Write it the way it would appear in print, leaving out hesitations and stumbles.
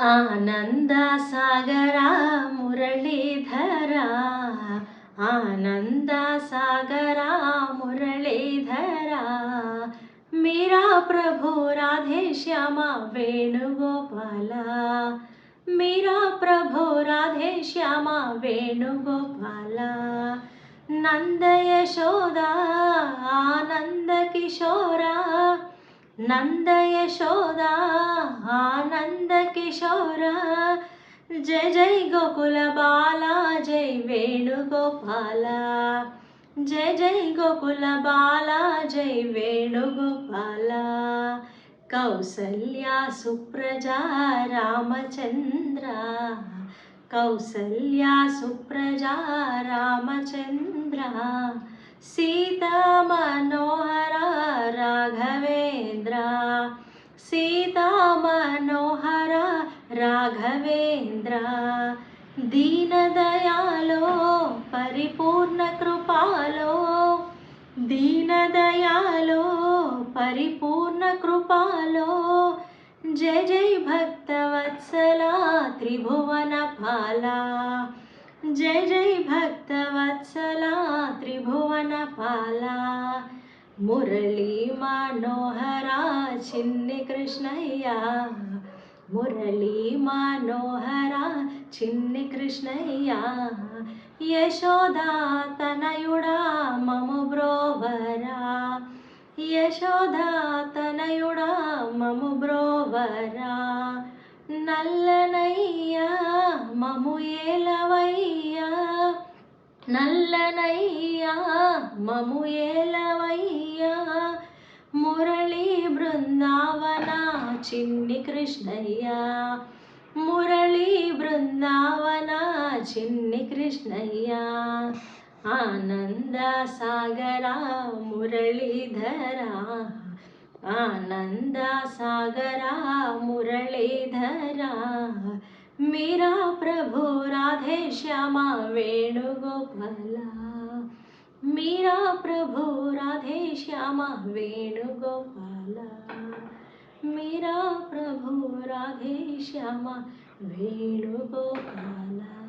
आनंद सागरा मुरलीधरा, आनंद सागरा मुरलीधरा, मेरा प्रभु राधे श्यामा वेणुगोपाला, मेरा प्रभु राधे श्यामा वेणुगोपाला। नंद यशोदा आनंद किशोरा, नंद यशोदा आनंद किशोरा, जय जय गोकुल बाला जय वेणुगोपाला, जय जय गोकुल बाला जय वेणुगोपाला। कौसल्या सुप्रजा रामचंद्र, कौसल्या सुप्रजा रामचंद्र, सीता मनोहर राघवेंद्र, सीता मनोहर राघवेंद्र, दीन दयालो परिपूर्ण कृपालो, दीन दयालो परिपूर्ण कृपालो, जय जय भक्तवत्सला त्रिभुवन पाला, जय जय भक्तवत्सला त्रिभुवन पाला। मुरली मनोहरा चिन्नि कृष्णయ్య, मुरली मनोहरा चिन्नि कृष्णయ్య, यशोदा तनयुडा ममु ब्रोवरा, यशोदा तनयुडा ममु ब्रोवरा, नल्लनయ్యా ममु ఏలవయ్యా, నల్లనయ్యా మము ఏలవయ్యా, మురళీ బృందావన చిన్ని కృష్ణయ్య, మురళీ బృందావన చిన్ని కృష్ణయ్య, ఆనంద సాగర మురళీధరా, आनंद सागरा मुरलीधरा, मेरा प्रभु राधे श्यामा वेणुगोपाला, मेरा प्रभु राधे श्यामा वेणुगोपाला, मेरा प्रभु राधे श्यामा वेणुगोपाला।